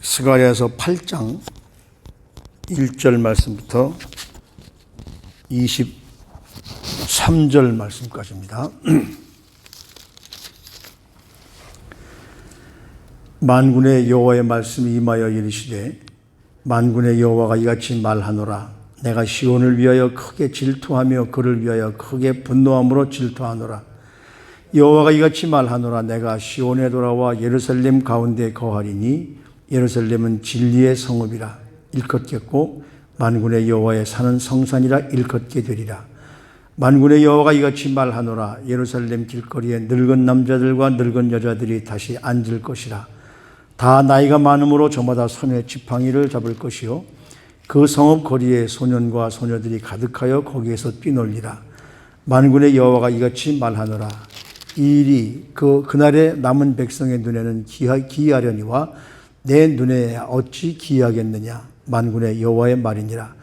스가랴서 8장 1절 말씀부터 23절 말씀까지입니다. 만군의 여호와의 말씀이 임하여 이르시되 만군의 여호와가 이같이 말하노라. 내가 시온을 위하여 크게 질투하며 그를 위하여 크게 분노함으로 질투하노라. 여호와가 이같이 말하노라. 내가 시온에 돌아와 예루살렘 가운데 거하리니 예루살렘은 진리의 성읍이라 일컫겠고 만군의 여호와의 사는 성산이라 일컫게 되리라. 만군의 여호와가 이같이 말하노라. 예루살렘 길거리에 늙은 남자들과 늙은 여자들이 다시 앉을 것이라. 다 나이가 많음으로 저마다 손에 지팡이를 잡을 것이요 그 성읍 거리에 소년과 소녀들이 가득하여 거기에서 뛰놀리라. 만군의 여호와가 이같이 말하노라. 이 일이 그날의 남은 백성의 눈에는 기이하려니와 내 눈에 어찌 기이하겠느냐. 만군의 여호와의 말이니라.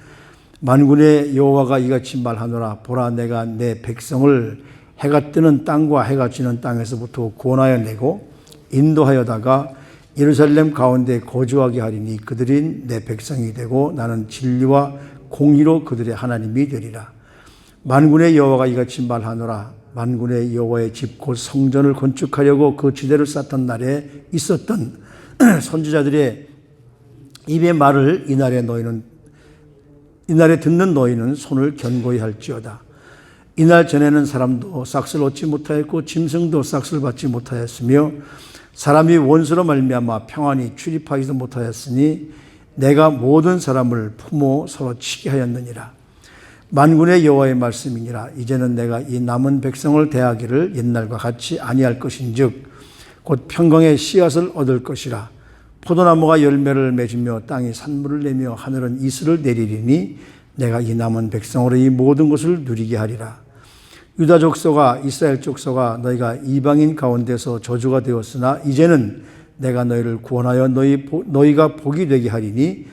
만군의 여호와가 이같이 말하노라. 보라, 내가 내 백성을 해가 뜨는 땅과 해가 지는 땅에서부터 구원하여 내고 인도하여다가 예루살렘 가운데 거주하게 하리니 그들이 내 백성이 되고 나는 진리와 공의로 그들의 하나님이 되리라. 만군의 여호와가 이같이 말하노라. 만군의 여호와의 집 곧 성전을 건축하려고 그 지대를 쌓던 날에 있었던 선지자들의 입의 말을 이날에 듣는 너희는 손을 견고히 할지어다. 이날 전에는 사람도 싹을 얻지 못하였고 짐승도 싹을 받지 못하였으며 사람이 원수로 말미암아 평안히 출입하지도 못하였으니 내가 모든 사람을 품어 서로 치게 하였느니라. 만군의 여호와의 말씀이니라. 이제는 내가 이 남은 백성을 대하기를 옛날과 같이 아니할 것인즉 곧 평강의 씨앗을 얻을 것이라. 포도나무가 열매를 맺으며 땅이 산물을 내며 하늘은 이슬을 내리리니 내가 이 남은 백성으로 이 모든 것을 누리게 하리라. 유다 족속아 이스라엘 족속아 너희가 이방인 가운데서 저주가 되었으나 이제는 내가 너희를 구원하여 너희가 복이 되게 하리니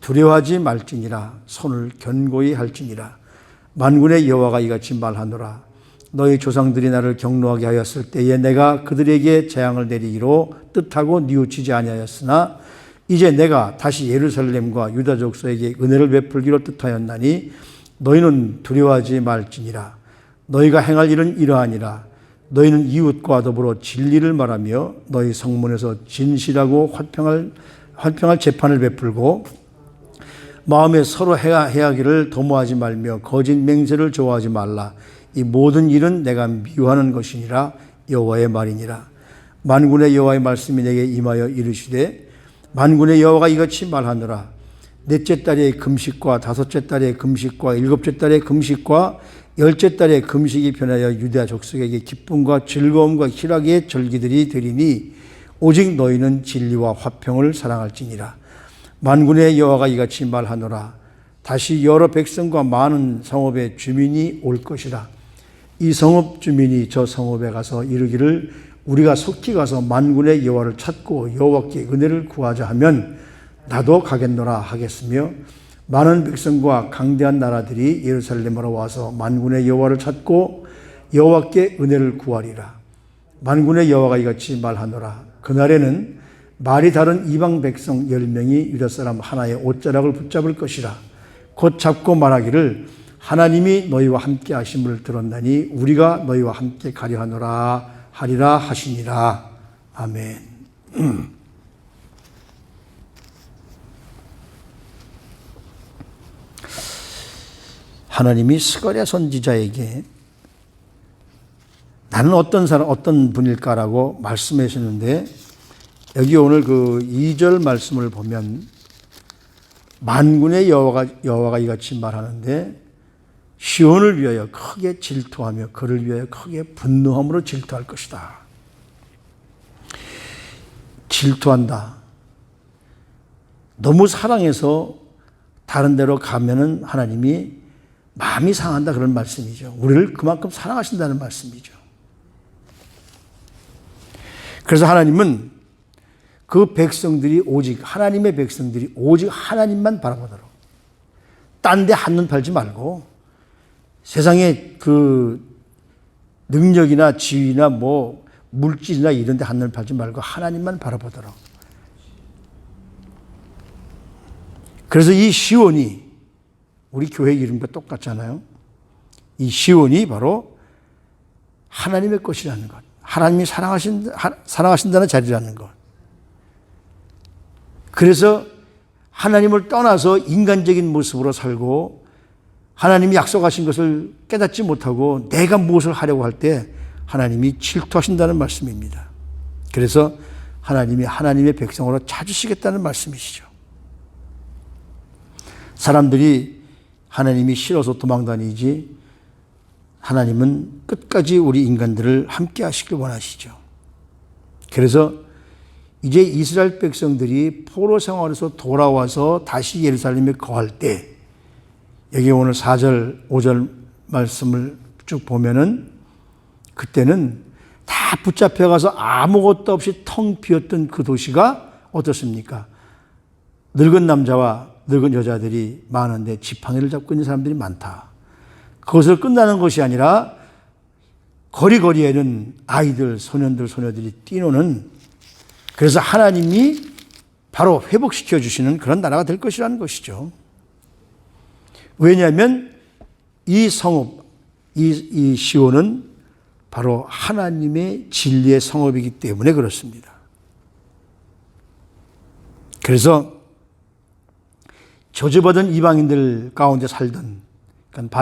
두려워하지 말지니라. 손을 견고히 할지니라. 만군의 여호와가 이같이 말하노라. 너희 조상들이 나를 경노하게 하였을 때에 내가 그들에게 재앙을 내리기로 뜻하고 뉘우치지 아니하였으나 이제 내가 다시 예루살렘과 유다 족속에게 은혜를 베풀기로 뜻하였나니 너희는 두려워하지 말지니라. 너희가 행할 일은 이러하니라. 너희는 이웃과 더불어 진리를 말하며 너희 성문에서 진실하고 활평할 재판을 베풀고 마음에 서로 해하기를 도모하지 말며 거짓 맹세를 좋아하지 말라. 이 모든 일은 내가 미워하는 것이니라. 여호와의 말이니라. 만군의 여호와의 말씀이 내게 임하여 이르시되 만군의 여호와가 이같이 말하노라. 넷째 달의 금식과 다섯째 달의 금식과 일곱째 달의 금식과 열째 달의 금식이 변하여 유다 족속에게 기쁨과 즐거움과 희락의 절기들이 되리니 오직 너희는 진리와 화평을 사랑할지니라. 만군의 여호와가 이같이 말하노라. 다시 여러 백성과 많은 성읍의 주민이 올 것이라. 이 성읍 주민이 저 성읍에 가서 이르기를 우리가 속히 가서 만군의 여호와를 찾고 여호와께 은혜를 구하자 하면 나도 가겠노라 하겠으며 많은 백성과 강대한 나라들이 예루살렘으로 와서 만군의 여호와를 찾고 여호와께 은혜를 구하리라. 만군의 여호와가 이같이 말하노라. 그날에는 말이 다른 이방 백성 10명이 유다 사람 하나의 옷자락을 붙잡을 것이라. 곧 잡고 말하기를 하나님이 너희와 함께 하심을 들었나니 우리가 너희와 함께 가려 하리라 하시니라. 아멘. 하나님이 스가랴 선지자에게 나는 어떤 분일까라고 말씀해 주셨는데 여기 오늘 그 2절 말씀을 보면 만군의 여호와가 이같이 말하는데 시온을 위하여 크게 질투하며 그를 위하여 크게 분노함으로 질투할 것이다. 질투한다. 너무 사랑해서 다른 데로 가면은 하나님이 마음이 상한다 그런 말씀이죠. 우리를 그만큼 사랑하신다는 말씀이죠. 그래서 하나님은 그 백성들이 오직 하나님의 백성들이 오직 하나님만 바라보도록 딴 데 한눈 팔지 말고 세상에 그 능력이나 지위나 뭐 물질이나 이런 데 한눈 팔지 말고 하나님만 바라보도록 그래서 이 시온이 우리 교회 이름과 똑같잖아요. 이 시온이 바로 하나님의 것이라는 것. 하나님이 사랑하신다는 자리라는 것. 그래서 하나님을 떠나서 인간적인 모습으로 살고 하나님이 약속하신 것을 깨닫지 못하고 내가 무엇을 하려고 할 때 하나님이 질투하신다는 말씀입니다. 그래서 하나님이 하나님의 백성으로 찾으시겠다는 말씀이시죠. 사람들이 하나님이 싫어서 도망다니지 하나님은 끝까지 우리 인간들을 함께 하시길 원하시죠. 그래서 이제 이스라엘 백성들이 포로 생활에서 돌아와서 다시 예루살렘에 거할 때 여기 오늘 4절, 5절 말씀을 쭉 보면은 그때는 다 붙잡혀가서 아무것도 없이 텅 비었던 그 도시가 어떻습니까? 늙은 남자와 늙은 여자들이 많은데 지팡이를 잡고 있는 사람들이 많다. 그것을 끝나는 것이 아니라 거리거리에는 아이들, 소년들, 소녀들이 뛰노는 그래서 하나님이 바로 회복시켜 주시는 그런 나라가 될 것이라는 것이죠. 왜냐하면 이 성읍, 이 시온은 바로 하나님의 진리의 성읍이기 때문에 그렇습니다. 그래서 저주받은 이방인들 가운데 살던 그러니까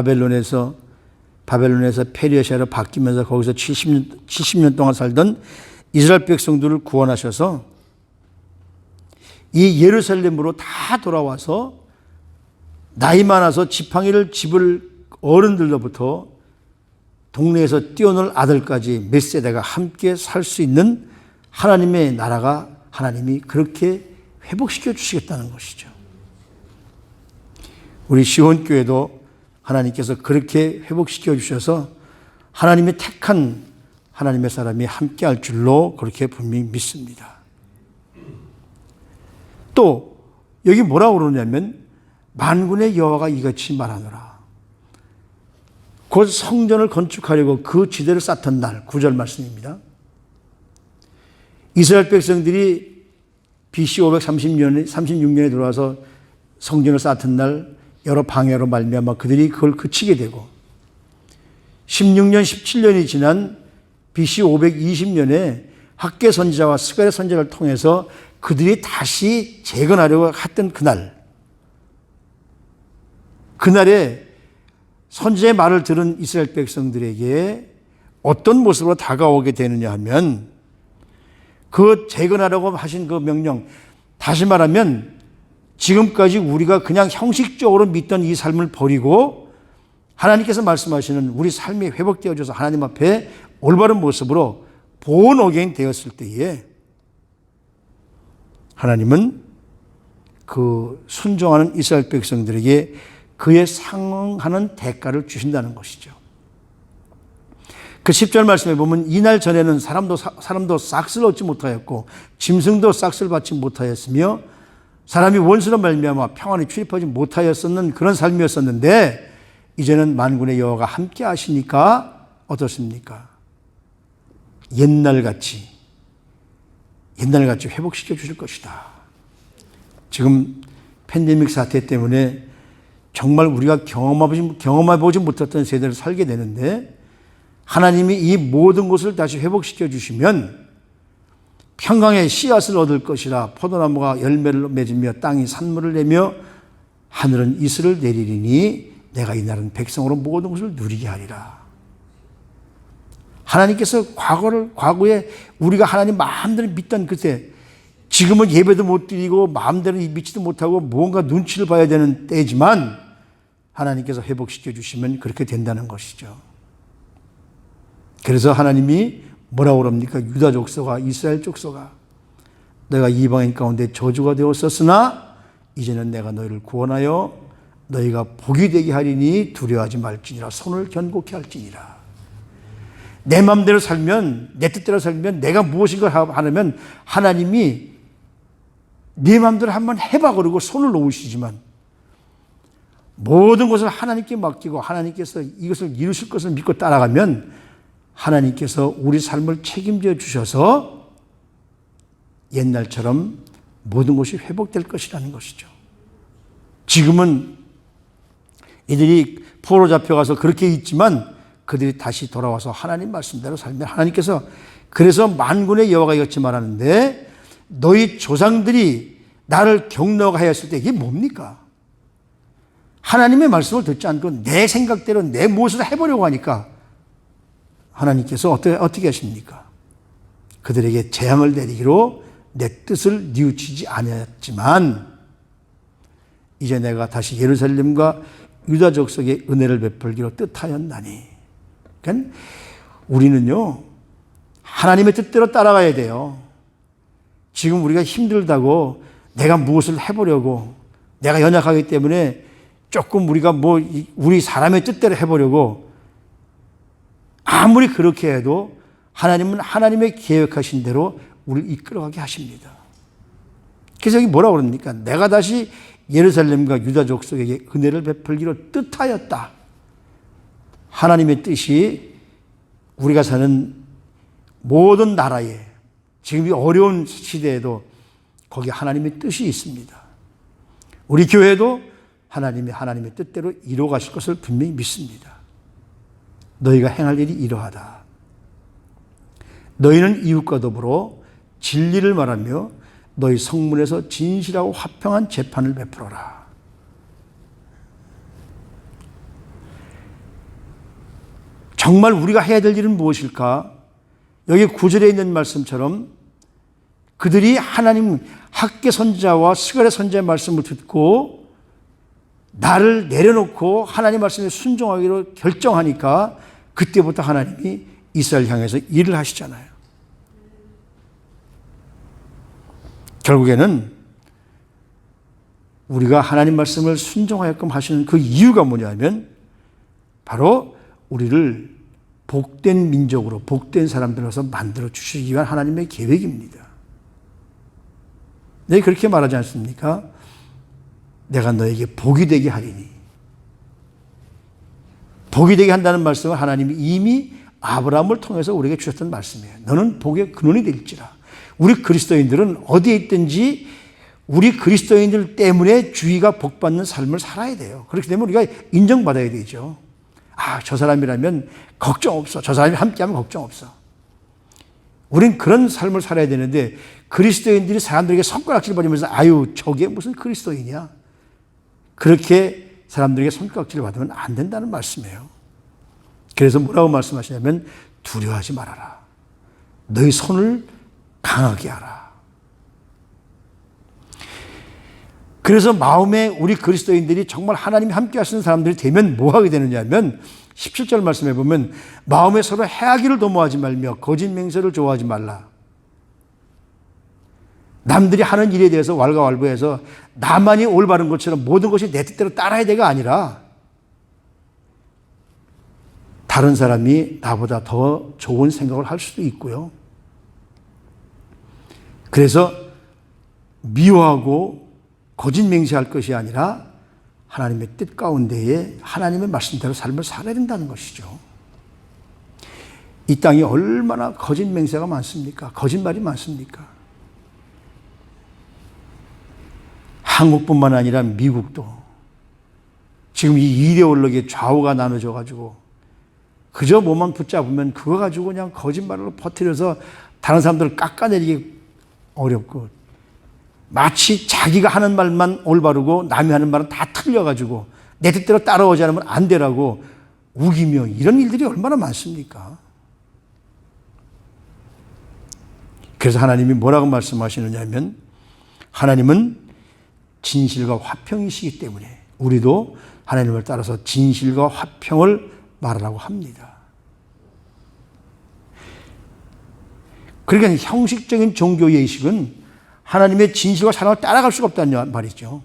바벨론에서 페르시아로 바뀌면서 거기서 70년 동안 살던 이스라엘 백성들을 구원하셔서 이 예루살렘으로 다 돌아와서 나이 많아서 지팡이를 집을 어른들로부터 동네에서 뛰어놀 아들까지 몇 세대가 함께 살 수 있는 하나님의 나라가 하나님이 그렇게 회복시켜 주시겠다는 것이죠. 우리 시온교회도 하나님께서 그렇게 회복시켜 주셔서 하나님의 택한 하나님의 사람이 함께 할 줄로 그렇게 분명히 믿습니다. 또 여기 뭐라고 그러냐면 만군의 여호와가 이같이 말하노라. 곧 성전을 건축하려고 그 지대를 쌓던 날 9절 말씀입니다. 이스라엘 백성들이 BC 536년에 들어와서 성전을 쌓던 날 여러 방해로 말미암아 그들이 그걸 그치게 되고 16년, 17년이 지난 BC 520년에 학개 선지자와 스가랴 선지자를 통해서 그들이 다시 재건하려고 했던 그날에 선지자의 말을 들은 이스라엘 백성들에게 어떤 모습으로 다가오게 되느냐 하면 그 재건하라고 하신 그 명령, 다시 말하면 지금까지 우리가 그냥 형식적으로 믿던 이 삶을 버리고 하나님께서 말씀하시는 우리 삶이 회복되어져서 하나님 앞에 올바른 모습으로 본 어게인 되었을 때에 하나님은 그 순종하는 이스라엘 백성들에게 그에 상응하는 대가를 주신다는 것이죠. 그 10절 말씀에 보면 이날 전에는 사람도 싹을 얻지 못하였고 짐승도 싹을 받지 못하였으며 사람이 원수로 말미암아 평안히 출입하지 못하였었는 그런 삶이었었는데 이제는 만군의 여호와가 함께 하시니까 어떻습니까? 옛날같이 회복시켜 주실 것이다. 지금 팬데믹 사태 때문에 정말 우리가 경험해보지 못했던 세대를 살게 되는데 하나님이 이 모든 것을 다시 회복시켜 주시면 평강의 씨앗을 얻을 것이라 포도나무가 열매를 맺으며 땅이 산물을 내며 하늘은 이슬을 내리리니 내가 이 날은 백성으로 모든 것을 누리게 하리라. 하나님께서 과거에 우리가 하나님 마음대로 믿던 그때 지금은 예배도 못 드리고 마음대로 믿지도 못하고 무언가 눈치를 봐야 되는 때지만 하나님께서 회복시켜 주시면 그렇게 된다는 것이죠. 그래서 하나님이 뭐라고 그럽니까? 유다 족속아 이스라엘 족속아 내가 이방인 가운데 저주가 되었었으나 이제는 내가 너희를 구원하여 너희가 복이 되게 하리니 두려워하지 말지니라 손을 견고케 할지니라. 내 마음대로 살면 내 뜻대로 살면 내가 무엇인가 하려면 하나님이 네 마음대로 한번 해봐 그러고 손을 놓으시지만 모든 것을 하나님께 맡기고 하나님께서 이것을 이루실 것을 믿고 따라가면 하나님께서 우리 삶을 책임져 주셔서 옛날처럼 모든 것이 회복될 것이라는 것이죠. 지금은 이들이 포로 잡혀가서 그렇게 있지만 그들이 다시 돌아와서 하나님 말씀대로 살면 하나님께서 그래서 만군의 여호와가 이같이 말하는데 너희 조상들이 나를 경노하였을 때 이게 뭡니까? 하나님의 말씀을 듣지 않고 내 생각대로 내 무엇을 해보려고 하니까 하나님께서 어떻게 하십니까? 그들에게 재앙을 내리기로 내 뜻을 뉘우치지 아니했지만 이제 내가 다시 예루살렘과 유다 족속에 은혜를 베풀기로 뜻하였나니. 그러니까 우리는요 하나님의 뜻대로 따라가야 돼요. 지금 우리가 힘들다고 내가 무엇을 해보려고 내가 연약하기 때문에 조금 우리가 우리 사람의 뜻대로 해보려고 아무리 그렇게 해도 하나님은 하나님의 계획하신 대로 우리를 이끌어가게 하십니다. 그래서 여기 뭐라고 그럽니까? 내가 다시 예루살렘과 유다 족속에게 은혜를 베풀기로 뜻하였다. 하나님의 뜻이 우리가 사는 모든 나라에 지금 이 어려운 시대에도 거기 하나님의 뜻이 있습니다. 우리 교회도 하나님의 뜻대로 이루어가실 것을 분명히 믿습니다. 너희가 행할 일이 이러하다. 너희는 이웃과 더불어 진리를 말하며 너희 성문에서 진실하고 화평한 재판을 베풀어라. 정말 우리가 해야 될 일은 무엇일까? 여기 9절에 있는 말씀처럼 그들이 하나님 학개 선지자와 스가랴 선지자의 말씀을 듣고 나를 내려놓고 하나님 말씀에 순종하기로 결정하니까 그때부터 하나님이 이스라엘 향해서 일을 하시잖아요. 결국에는 우리가 하나님 말씀을 순종하게끔 하시는 그 이유가 뭐냐면 바로 우리를 복된 민족으로 복된 사람들로서 만들어 주시기 위한 하나님의 계획입니다. 네, 그렇게 말하지 않습니까? 내가 너에게 복이 되게 하리니. 복이 되게 한다는 말씀은 하나님이 이미 아브라함을 통해서 우리에게 주셨던 말씀이에요. 너는 복의 근원이 될지라. 우리 그리스도인들은 어디에 있든지 우리 그리스도인들 때문에 주위가 복받는 삶을 살아야 돼요. 그렇게 되면 우리가 인정받아야 되죠. 아, 저 사람이라면 걱정 없어. 저 사람이 함께하면 걱정 없어. 우린 그런 삶을 살아야 되는데 그리스도인들이 사람들에게 손가락질 받으면서 아유, 저게 무슨 그리스도인이야. 그렇게 사람들에게 손가락질을 받으면 안 된다는 말씀이에요. 그래서 뭐라고 말씀하시냐면 두려워하지 말아라. 너희 손을 강하게 하라. 그래서 마음에 우리 그리스도인들이 정말 하나님이 함께 하시는 사람들이 되면 뭐 하게 되느냐 하면 17절 말씀해 보면 마음에 서로 해하기를 도모하지 말며 거짓 맹세를 좋아하지 말라. 남들이 하는 일에 대해서 왈가왈부해서 나만이 올바른 것처럼 모든 것이 내 뜻대로 따라야 되가 아니라 다른 사람이 나보다 더 좋은 생각을 할 수도 있고요. 그래서 미워하고 거짓 맹세할 것이 아니라 하나님의 뜻 가운데에 하나님의 말씀대로 삶을 살아야 된다는 것이죠. 이 땅이 얼마나 거짓 맹세가 많습니까? 거짓말이 많습니까? 한국뿐만 아니라 미국도 지금 이 이데올로기의 좌우가 나눠져 가지고 그저 뭐만 붙잡으면 그거 가지고 그냥 거짓말로 퍼뜨려서 다른 사람들을 깎아내리기 어렵고 마치 자기가 하는 말만 올바르고 남이 하는 말은 다 틀려가지고 내 뜻대로 따라오지 않으면 안 되라고 우기며 이런 일들이 얼마나 많습니까? 그래서 하나님이 뭐라고 말씀하시느냐 하면 하나님은 진실과 화평이시기 때문에 우리도 하나님을 따라서 진실과 화평을 말하라고 합니다. 그러니까 형식적인 종교 예식은 하나님의 진실과 사랑을 따라갈 수가 없다는 말이죠.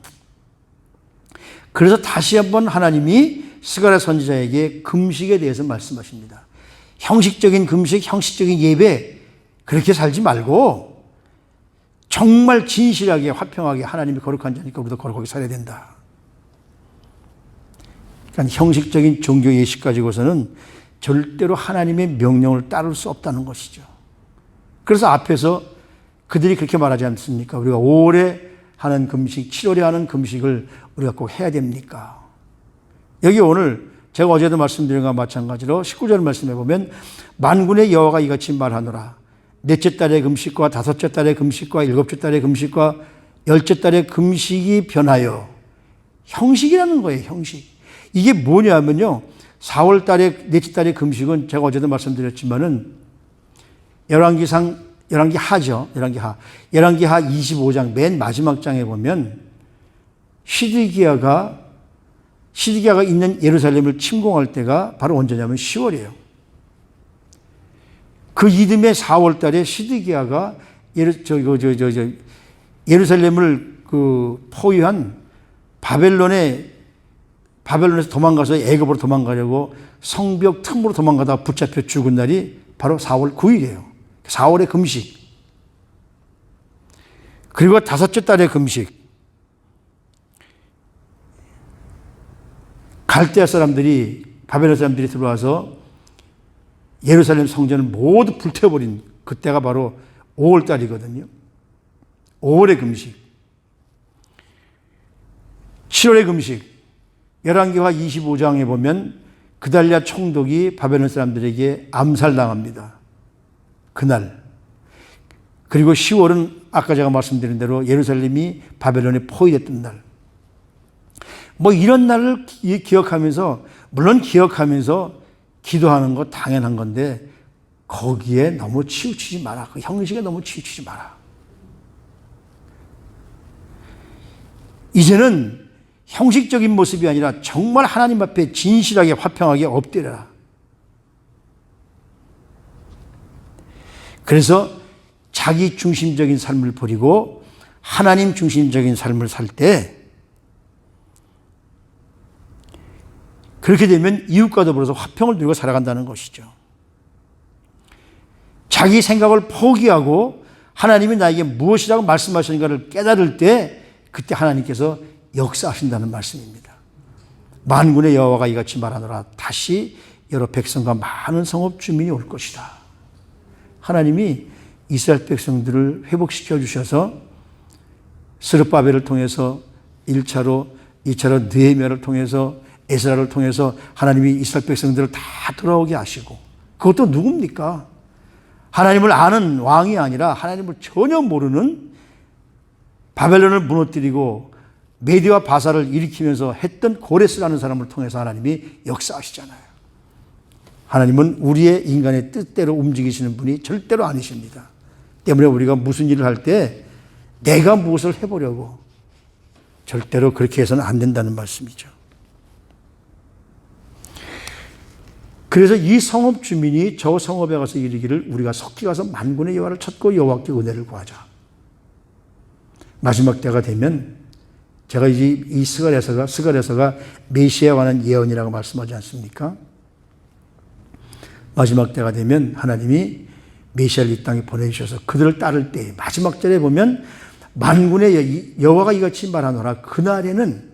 그래서 다시 한번 하나님이 스가랴 선지자에게 금식에 대해서 말씀하십니다. 형식적인 금식, 형식적인 예배 그렇게 살지 말고 정말 진실하게 화평하게 하나님이 거룩한 자니까 우리도 거룩하게 살아야 된다. 그러니까 형식적인 종교 예식 가지고서는 절대로 하나님의 명령을 따를 수 없다는 것이죠. 그래서 앞에서 그들이 그렇게 말하지 않습니까? 우리가 오래 하는 금식, 7월에 하는 금식을 우리가 꼭 해야 됩니까? 여기 오늘 제가 어제도 말씀드린 것과 마찬가지로 19절 말씀해 보면 만군의 여호와가 이같이 말하노라. 넷째 달의 금식과 다섯째 달의 금식과 일곱째 달의 금식과 열째 달의 금식이 변하여 형식이라는 거예요. 형식. 이게 뭐냐면요. 4월 달에 넷째 달의 금식은 제가 어제도 말씀드렸지만은 열왕기하죠. 열왕기하 25장 맨 마지막 장에 보면 시드기야가 있는 예루살렘을 침공할 때가 바로 언제냐면 10월이에요. 그 이듬해 4월 달에 시드기야가 예루살렘을 포위한 바벨론에서 도망가서 애굽으로 도망가려고 성벽 틈으로 도망가다가 붙잡혀 죽은 날이 바로 4월 9일이에요. 4월의 금식. 그리고 다섯째 달의 금식. 갈대아 사람들이, 바벨론 사람들이 들어와서 예루살렘 성전을 모두 불태워버린 그때가 바로 5월 달이거든요. 5월의 금식. 7월의 금식. 열왕기하 25장에 보면 그달랴 총독이 바벨론 사람들에게 암살당합니다. 그날. 그리고 10월은 아까 제가 말씀드린 대로 예루살렘이 바벨론에 포위됐던 날. 이런 날을 기억하면서, 물론 기억하면서 기도하는 거 당연한 건데 거기에 너무 치우치지 마라. 그 형식에 너무 치우치지 마라. 이제는 형식적인 모습이 아니라 정말 하나님 앞에 진실하게 화평하게 엎드려라. 그래서 자기 중심적인 삶을 버리고 하나님 중심적인 삶을 살 때 그렇게 되면 이웃과 더불어서 화평을 누리고 살아간다는 것이죠. 자기 생각을 포기하고 하나님이 나에게 무엇이라고 말씀하시는가를 깨달을 때 그때 하나님께서 역사하신다는 말씀입니다. 만군의 여호와가 이같이 말하노라. 다시 여러 백성과 많은 성읍 주민이 올 것이다. 하나님이 이스라엘 백성들을 회복시켜 주셔서 스룹바벨을 통해서 1차로, 2차로 느헤미야를 통해서 에스라를 통해서 하나님이 이스라엘 백성들을 다 돌아오게 하시고, 그것도 누굽니까? 하나님을 아는 왕이 아니라 하나님을 전혀 모르는 바벨론을 무너뜨리고 메디와 바사를 일으키면서 했던 고레스라는 사람을 통해서 하나님이 역사하시잖아요. 하나님은 우리의 인간의 뜻대로 움직이시는 분이 절대로 아니십니다. 때문에 우리가 무슨 일을 할 때 내가 무엇을 해보려고 절대로 그렇게 해서는 안 된다는 말씀이죠. 그래서 이 성읍 주민이 저 성읍에 가서 이르기를 우리가 석기 가서 만군의 여호와를 찾고 여호와께 은혜를 구하자. 마지막 때가 되면 제가 이 스가랴서가 메시아에 관한 예언이라고 말씀하지 않습니까? 마지막 때가 되면 하나님이 메시아를 이 땅에 보내주셔서 그들을 따를 때 마지막 절에 보면 만군의 여호와가 이같이 말하노라. 그날에는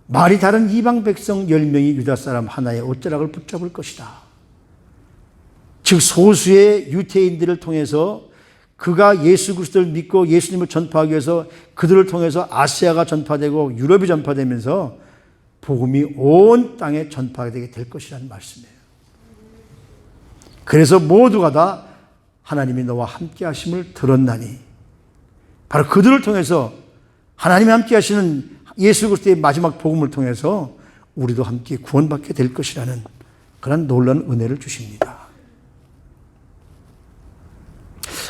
말이 다른 이방 백성 10명이 유다 사람 하나의 옷자락을 붙잡을 것이다. 즉 소수의 유태인들을 통해서 그가 예수 그리스도를 믿고 예수님을 전파하기 위해서 그들을 통해서 아시아가 전파되고 유럽이 전파되면서 복음이 온 땅에 전파되게 될 것이라는 말씀이에요. 그래서 모두가 다 하나님이 너와 함께 하심을 들었나니, 바로 그들을 통해서 하나님이 함께 하시는 예수 그리스도의 마지막 복음을 통해서 우리도 함께 구원받게 될 것이라는 그런 놀라운 은혜를 주십니다.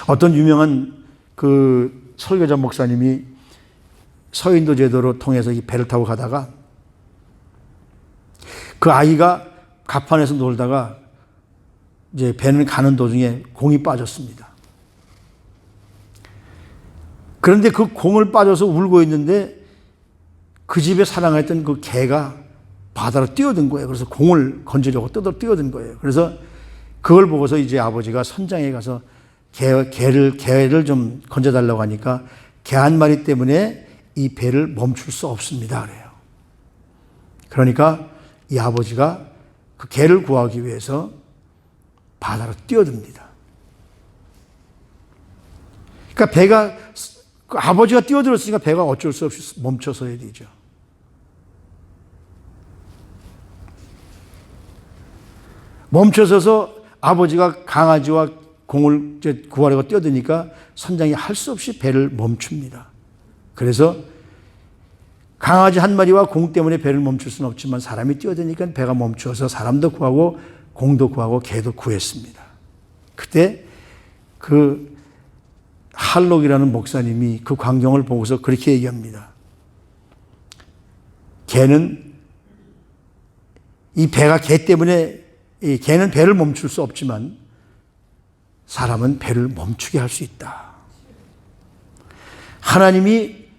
어떤 유명한 그 설교자 목사님이 서인도 제도로 통해서 이 배를 타고 가다가 그 아이가 갑판에서 놀다가 이제 배는 가는 도중에 공이 빠졌습니다. 그런데 그 공을 빠져서 울고 있는데 그 집에 사랑했던 그 개가 바다로 뛰어든 거예요. 그래서 공을 건지려고 뛰어든 거예요. 그래서 그걸 보고서 이제 아버지가 선장에 가서 개를 좀 건져달라고 하니까 개 한 마리 때문에 이 배를 멈출 수 없습니다. 그래요. 그러니까 이 아버지가 그 개를 구하기 위해서 바다로 뛰어듭니다. 그러니까 배가 그 아버지가 뛰어들었으니까 배가 어쩔 수 없이 멈춰서야 되죠. 멈춰서서 아버지가 강아지와 공을 구하려고 뛰어드니까 선장이 할 수 없이 배를 멈춥니다. 그래서 강아지 한 마리와 공 때문에 배를 멈출 수는 없지만 사람이 뛰어드니까 배가 멈춰서 사람도 구하고 공도 구하고 개도 구했습니다. 그때 그 할록이라는 목사님이 그 광경을 보고서 그렇게 얘기합니다. 개는 이 배가 개 때문에 개는 배를 멈출 수 없지만 사람은 배를 멈추게 할 수 있다. 하나님이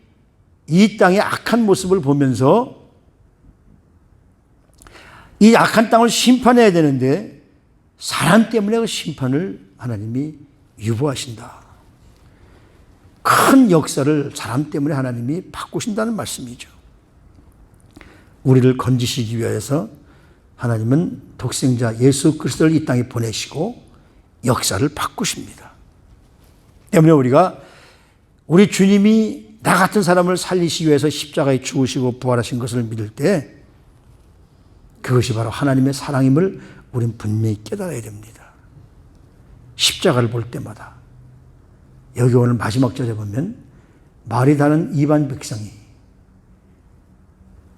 이 땅의 악한 모습을 보면서 이 악한 땅을 심판해야 되는데 사람 때문에 그 심판을 하나님이 유보하신다. 큰 역사를 사람 때문에 하나님이 바꾸신다는 말씀이죠. 우리를 건지시기 위해서 하나님은 독생자 예수 그리스도를 이 땅에 보내시고 역사를 바꾸십니다. 때문에 우리가 우리 주님이 나 같은 사람을 살리시기 위해서 십자가에 죽으시고 부활하신 것을 믿을 때 그것이 바로 하나님의 사랑임을 우리는 분명히 깨달아야 됩니다. 십자가를 볼 때마다 여기 오늘 마지막 절에 보면 말이 다른 이방 백성이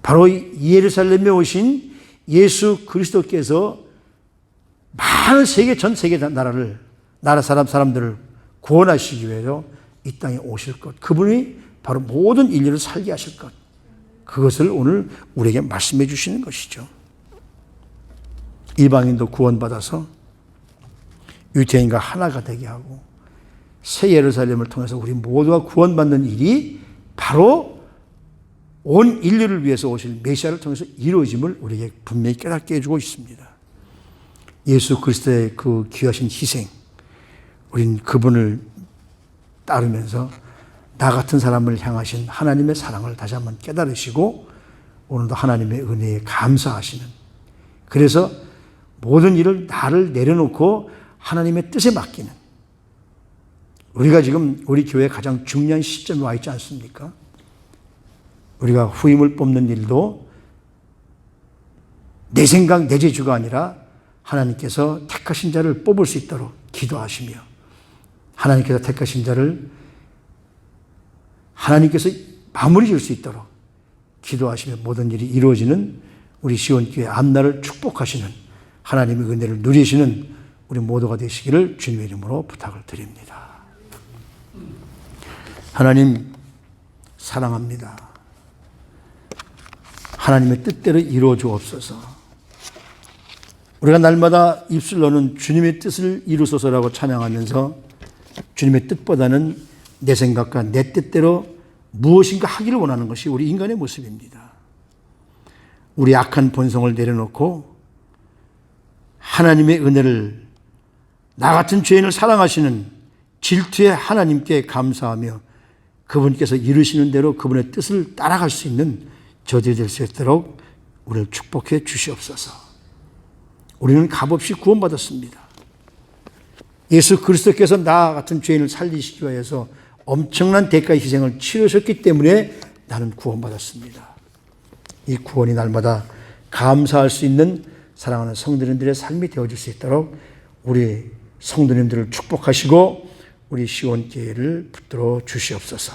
바로 예루살렘에 오신 예수 그리스도께서 많은 전 세계 나라를 사람들을 구원하시기 위해서 이 땅에 오실 것, 그분이 바로 모든 인류를 살게 하실 것, 그것을 오늘 우리에게 말씀해 주시는 것이죠. 이방인도 구원받아서 유대인과 하나가 되게 하고 새 예루살렘을 통해서 우리 모두가 구원받는 일이 바로 온 인류를 위해서 오실 메시아를 통해서 이루어짐을 우리에게 분명히 깨닫게 해주고 있습니다. 예수 그리스도의 그 귀하신 희생, 우린 그분을 따르면서 나 같은 사람을 향하신 하나님의 사랑을 다시 한번 깨달으시고 오늘도 하나님의 은혜에 감사하시는, 그래서 모든 일을 나를 내려놓고 하나님의 뜻에 맡기는, 우리가 지금 우리 교회에 가장 중요한 시점에 와 있지 않습니까? 우리가 후임을 뽑는 일도 내 생각, 내 재주가 아니라 하나님께서 택하신 자를 뽑을 수 있도록 기도하시며, 하나님께서 택하신 자를 하나님께서 마무리 지을 수 있도록 기도하시며 모든 일이 이루어지는 우리 시온교회 앞날을 축복하시는 하나님의 은혜를 누리시는 우리 모두가 되시기를 주님의 이름으로 부탁을 드립니다. 하나님 사랑합니다. 하나님의 뜻대로 이루어 주옵소서. 우리가 날마다 입술 너는 주님의 뜻을 이루소서라고 찬양하면서 주님의 뜻보다는 내 생각과 내 뜻대로 무엇인가 하기를 원하는 것이 우리 인간의 모습입니다. 우리 악한 본성을 내려놓고 하나님의 은혜를, 나 같은 죄인을 사랑하시는 질투의 하나님께 감사하며 그분께서 이루시는 대로 그분의 뜻을 따라갈 수 있는 저들이 될 수 있도록 우리를 축복해 주시옵소서. 우리는 값없이 구원받았습니다. 예수 그리스도께서 나 같은 죄인을 살리시기 위해서 엄청난 대가의 희생을 치르셨기 때문에 나는 구원받았습니다. 이 구원이 날마다 감사할 수 있는 사랑하는 성도님들의 삶이 되어질 수 있도록 우리 성도님들을 축복하시고 우리 시온교회를 붙들어 주시옵소서.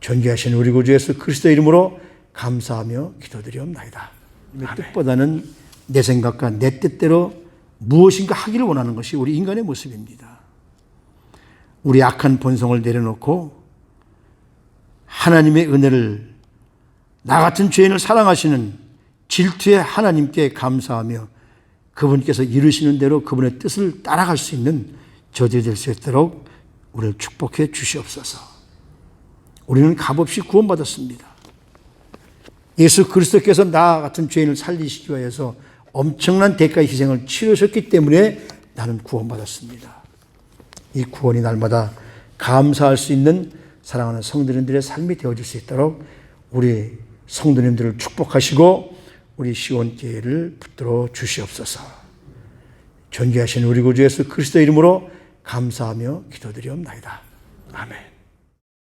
존귀하신 우리 구주 예수 그리스도 이름으로 감사하며 기도드리옵나이다. 뜻보다는 내 생각과 내 뜻대로 무엇인가 하기를 원하는 것이 우리 인간의 모습입니다. 우리 악한 본성을 내려놓고 하나님의 은혜를, 나 같은 죄인을 사랑하시는 질투의 하나님께 감사하며 그분께서 이루시는 대로 그분의 뜻을 따라갈 수 있는 저들이 될 수 있도록 우리를 축복해 주시옵소서. 우리는 값없이 구원받았습니다. 예수 그리스도께서 나 같은 죄인을 살리시기 위해서 엄청난 대가의 희생을 치르셨기 때문에 나는 구원받았습니다. 이 구원이 날마다 감사할 수 있는 사랑하는 성도님들의 삶이 되어질 수 있도록 우리 성도님들을 축복하시고 우리 시온교회를 붙들어 주시옵소서. 존귀하신 우리 구주 예수 그리스도 이름으로 감사하며 기도드리옵나이다. 아멘.